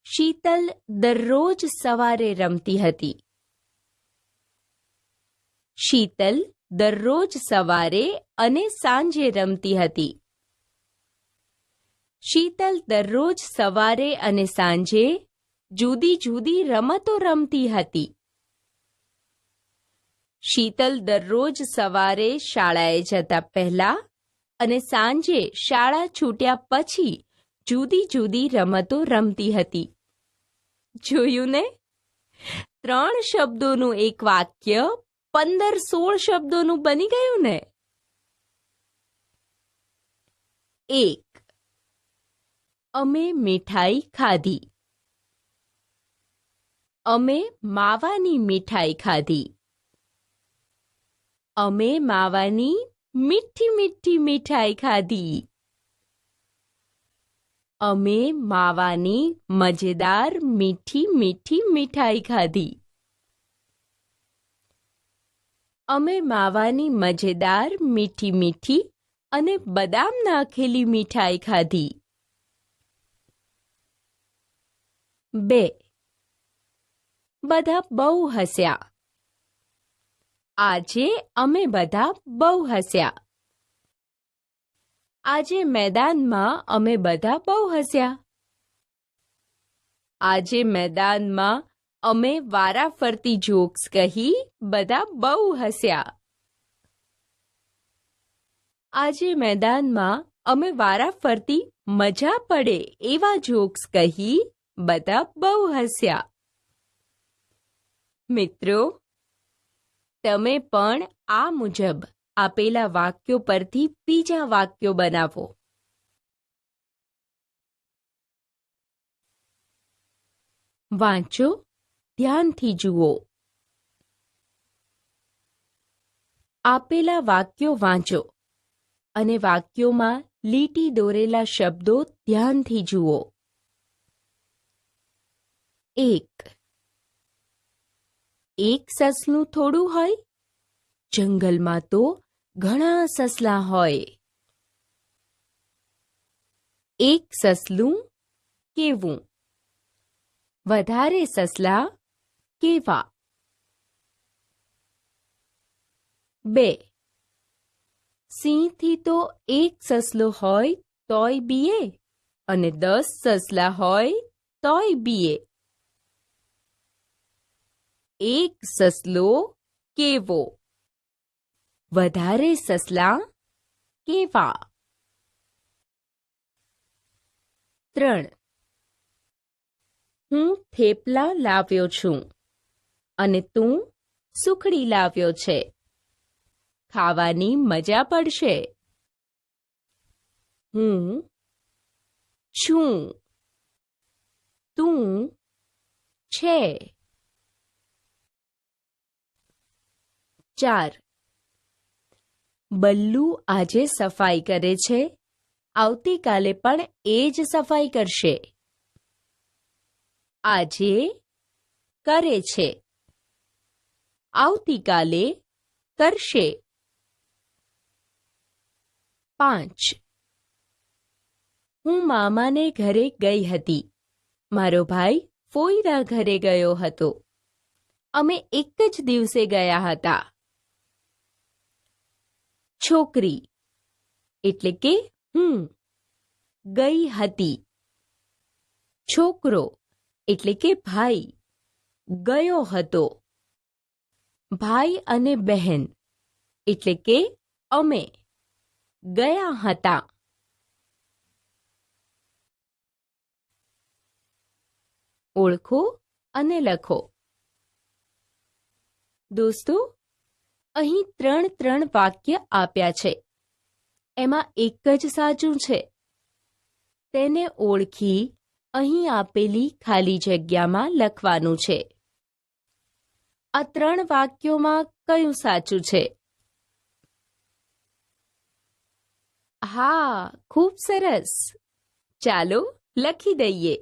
શીતલ દરરોજ સવારે રમતી હતી. શીતલ દરરોજ સવારે અને સાંજે રમતી હતી. શીતલ દરરોજ સવારે અને સાંજે જુદી જુદી રમતો રમતી હતી. શીતલ દરરોજ સવારે શાળાએ જતા પહેલા અને સાંજે શાળા છૂટ્યા પછી જુદી જુદી રમતો રમતી હતી. જોયું ને? 3 શબ્દોનું એક વાક્ય 15-16 શબ્દોનું બની ગયું ને? 1 અમે મીઠાઈ ખાધી. અમે માવાની મીઠાઈ ખાધી. અમે માવાની મીઠી મીઠી મીઠાઈ ખાધી. અમે માવાની મજેદાર મીઠી મીઠી મીઠાઈ ખાધી. અમે માવાની મજેદાર મીઠી મીઠી અને બદામ નાખેલી મીઠાઈ ખાધી. 2 બધા બહુ હસ્યા. આજે અમે બધા બહુ હસ્યા. આજે મેદાનમાં અમે બધા બહુ હસ્યા. આજે મેદાનમાં અમે વારાફરતી જોક્સ કહી બધા બહુ હસ્યા. આજે મેદાનમાં અમે વારાફરતી મજા પડે એવા જોક્સ કહી બધા બહુ હસ્યા. મિત્રો, તમે પણ આ મુજબ આપેલા વાક્યો પરથી બીજા વાક્યો બનાવો. વાંચો, ધ્યાનથી જુઓ. આપેલા વાક્યો વાંચો અને વાક્યોમાં લીટી દોરેલા શબ્દો ધ્યાનથી જુઓ. 1 એક સસલું થોડું હોય? જંગલમાં તો ઘણા સસલા હોય. એક સસલું કેવું? વધારે સસલા કેવા? 2. સિંહથી તો એક સસલો હોય તોય બીએ અને 10 સસલા હોય તોય બીએ. એક સસલો કેવો? વધારે સસલા કેવા? 3. હું થેપલા લાવ્યો છું અને તું સુખડી લાવ્યો છે. ખાવાની મજા પડશે. હું છું, તું છે. 4. બલ્લુ આજે સફાઈ કરે છે, આવતીકાલે પણ એ જ સફાઈ કરશે. આજે કરે છે, આવતીકાલે કરશે. 5. હું મામાને ઘરે ગઈ હતી. મારો ભાઈ ફોઈના ઘરે ગયો હતો. અમે એક જ દિવસે ગયા હતા. છોકરી એટલે કે હું ગઈ હતી. છોકરો એટલે કે ભાઈ ગયો હતો. ભાઈ અને બહેન એટલે કે અમે ગયા હતા. ઓળખો અને લખો. દોસ્તો, અહીં 3 વાક્ય આપ્યા છે. એમાં એક જ સાચું છે. તેને ઓળખી અહીં આપેલી ખાલી જગ્યામાં લખવાનું છે. આ 3 વાક્યોમાં કયું સાચું છે? હા, ખૂબ સરસ. ચાલો લખી દઈએ.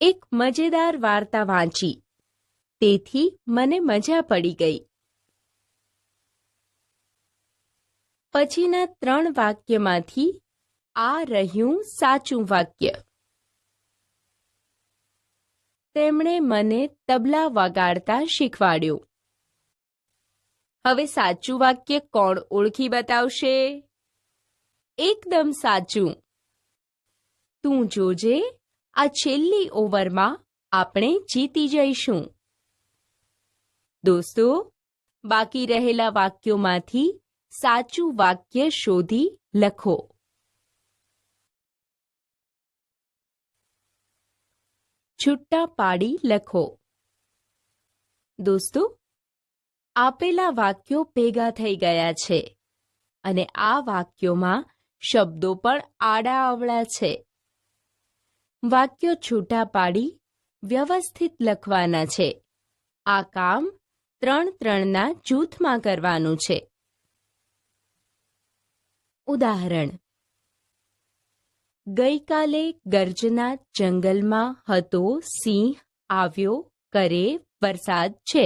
એક મજેદાર વાર્તા વાંચી, તેથી મને મજા પડી ગઈ. પછીના 3 વાક્યમાંથી આ રહ્યું સાચું વાક્ય. તેમણે મને તબલા વગાડતા શીખવાડ્યું. હવે સાચું વાક્ય કોણ ઓળખી બતાવશે? એકદમ સાચું. તું જોજે, આ છેલ્લી ઓવરમાં આપણે જીતી જઈશું. દોસ્તો, બાકી રહેલા વાક્યોમાંથી સાચું વાક્ય શોધી લખો. છૂટા પાડી લખો. દોસ્તો, આપેલા વાક્યો ભેગા થઈ ગયા છે અને આ વાક્યોમાં શબ્દો પણ આડા અવળા છે. વાક્યો છૂટા પાડી વ્યવસ્થિત લખવાના છે. આ કામ 3-3ના જૂથમાં કરવાનું છે. ઉદાહરણ: ગઈકાલે ગર્જના જંગલમાં હતો સિંહ આવ્યો કરે વરસાદ છે.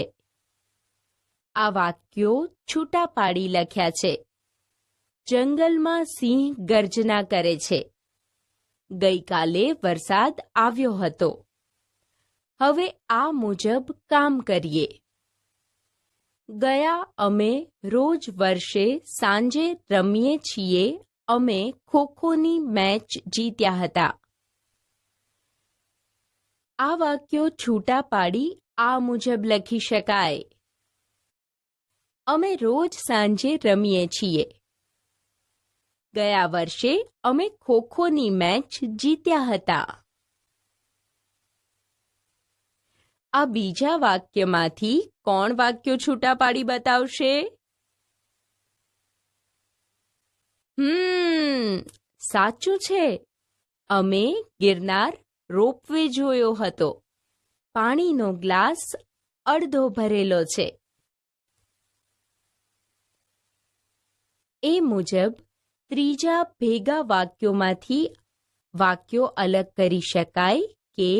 આ વાક્યો છૂટા પાડી લખ્યા છે. જંગલમાં સિંહ ગર્જના કરે છે. ગઈકાલે વરસાદ આવ્યો હતો. હવે આ મુજબ કામ કરીએ. ગયા અમે રોજ વર્ષે સાંજે રમીએ છીએ. અમે ખોખોની મેચ જીત્યા હતા. આ વાક્યો છૂટા પાડી આ મુજબ લખી શકાય. અમે રોજ સાંજે રમીએ છીએ. ગયા વર્ષે અમે ખોખોની મેચ જીત્યા હતા. આ બીજા વાક્યમાંથી કોણ વાક્યો છૂટા પાડી બતાવશે? સાચું છે. અમે ગિરનાર રોપવે જોયો હતો. પાણીનો ગ્લાસ અડધો ભરેલો છે. એ મુજબ ત્રીજા ભેગા વાક્યોમાંથી વાક્યો અલગ કરી શકાય કે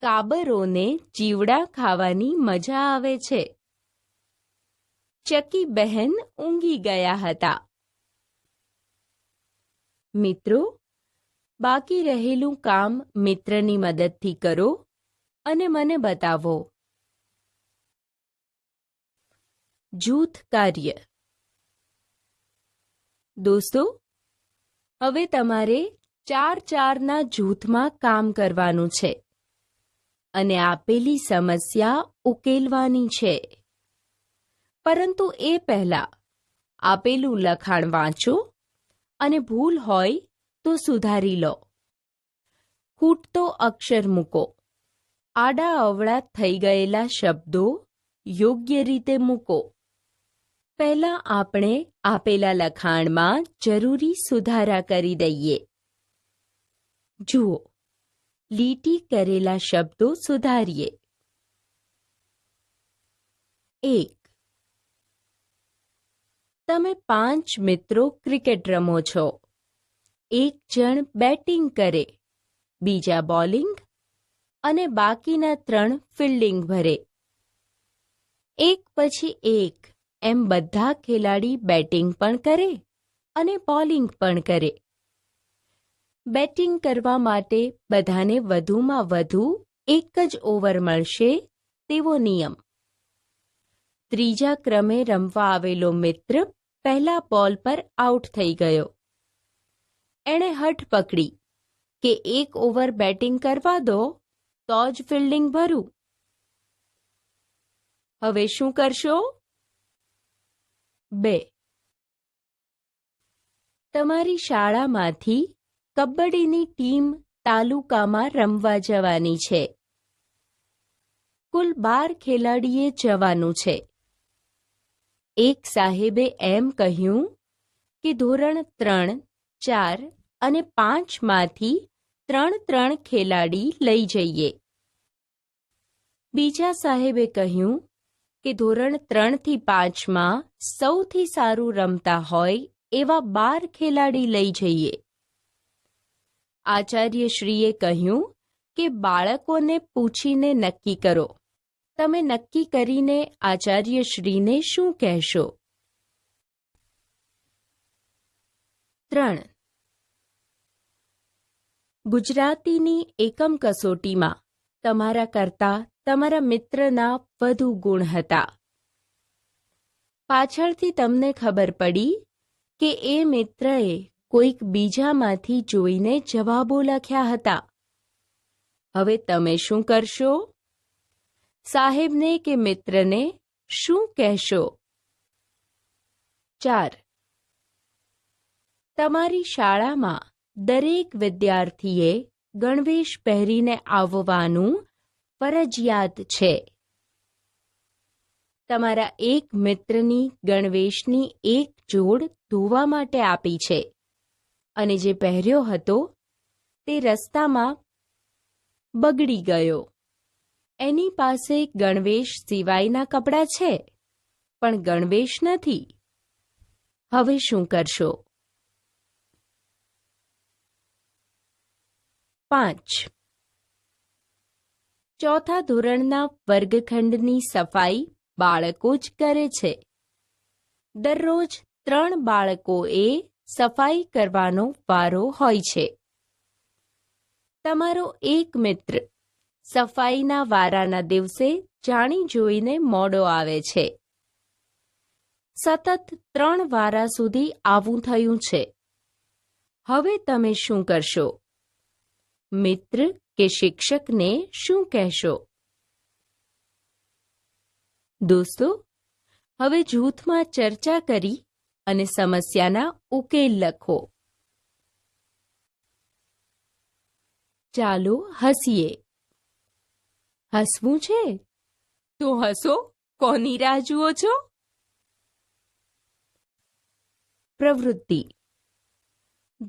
કાબરોને ચીવડા ખાવાની મજા આવે છે. ચકી બહેન ઊંઘી ગયા હતા. મિત્રો, બાકી રહેલું કામ મિત્રની મદદથી કરો અને મને બતાવો. જૂથ કાર્ય. દોસ્તો, હવે તમારે 4-4ના જૂથમાં કામ કરવાનું છે અને આપેલી સમસ્યા ઉકેલવાની છે. પરંતુ એ પહેલા આપેલું લખાણ વાંચો અને ભૂલ હોય તો સુધારી લો. ખૂટતો અક્ષર મૂકો. આડા અવળા થઈ ગયેલા શબ્દો યોગ્ય રીતે મૂકો. પહેલા આપણે આપેલા લખાણમાં જરૂરી સુધારા કરી દઈએ. જુઓ, લીટી કરેલા શબ્દો સુધારીએ. 1. તમે 5 મિત્રો ક્રિકેટ રમો છો. એક જણ બેટિંગ કરે, બીજા બોલિંગ અને બાકીના 3 ફિલ્ડિંગ ભરે. એક પછી એક એમ બધા ખેલાડી બેટિંગ પણ કરે અને બોલિંગ પણ કરે. બેટિંગ કરવા માટે બધાને વધુમાં વધુ એક જ ઓવર મળશે તેવો નિયમ. ત્રીજા ક્રમે રમવા આવેલો મિત્ર પહેલા બોલ પર આઉટ થઈ ગયો. એણે હઠ પકડી કે એક ઓવર બેટિંગ કરવા દો તો જ ફિલ્ડિંગ ભરું. હવે શું કરશો? 2. તમારી શાળામાંથી કબડ્ડીની ટીમ તાલુકામાં રમવા જવાની છે. કુલ 12 ખેલાડીએ જવાનું છે. એક સાહેબે એમ કહ્યું કે ધોરણ 3, 4 અને 5માંથી 3 ખેલાડી લઈ જઈએ. બીજા સાહેબે કહ્યું કે ધોરણ 3 થી 5માં સૌથી સારું રમતા હોય એવા 12 ખેલાડી લઈ જઈએ. આચાર્યશ્રીએ કહ્યું કે બાળકોને પૂછીને નક્કી કરો. તમે નક્કી કરીને આચાર્યશ્રીને શું કહેશો? 3. ગુજરાતીની એકમ કસોટીમાં તમારા કરતાં તમારા મિત્રના વધુ ગુણ હતા. પાછળથી તમને ખબર પડી કે એ મિત્રએ કોઈક બીજામાંથી જોઈને જવાબો લખ્યા હતા. હવે તમે શું કરશો? સાહેબને કે મિત્રને શું કહેશો? 4. તમારી શાળામાં દરેક વિદ્યાર્થીએ ગણવેશ પહેરીને આવવાનું ફરજિયાત છે. તમારા એક મિત્રની ગણવેશની એક જોડ ધોવા માટે આપી છે અને જે પહેર્યો હતો તે રસ્તામાં બગડી ગયો. એની પાસે ગણવેશ સિવાયના કપડાં છે પણ ગણવેશ નથી. હવે શું કરશો? 5. ચોથા ધોરણના વર્ગખંડની સફાઈ બાળકો જ કરે છે. દરરોજ 3 બાળકોએ સફાઈ કરવાનો વારો હોય છે. તમારો એક મિત્ર સફાઈના વારાના દિવસે જાણી જોઈને મોડો આવે છે. સતત 3 વારા સુધી આવું થયું છે. હવે તમે શું કરશો? મિત્ર કે શિક્ષકને શું કહેશો? દોસ્તો, હવે જૂથમાં ચર્ચા કરી અને સમસ્યાના ઉકેલ લખો. ચાલો હસીએ. હસવું છે તો હસો. કોની રાહ જુઓ છો? પ્રવૃત્તિ.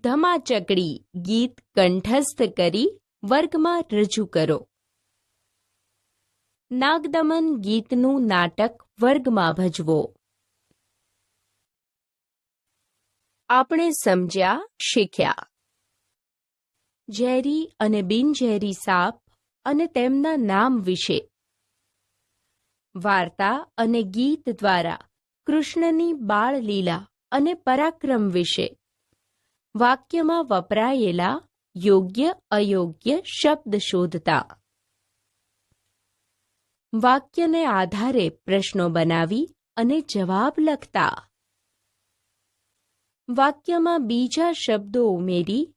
ધમાચકડી ગીત કંઠસ્થ કરી વર્ગમાં રજૂ કરો. નાગદમન ગીતનું નાટક વર્ગમાં ભજવો. આપણે સમજ્યા, શીખ્યા. ઝેરી અને બિનઝેરી સાપ અને તેમના નામ વિશે. વાર્તા અને ગીત દ્વારા કૃષ્ણની બાળલીલા અને પરાક્રમ વિશે. વાક્યમાં વપરાયેલા યોગ્ય અયોગ્ય શબ્દ શોધતા. વાક્યને આધારે પ્રશ્નો બનાવી અને જવાબ લખતા. વાક્યમાં બીજા શબ્દો ઉમેરી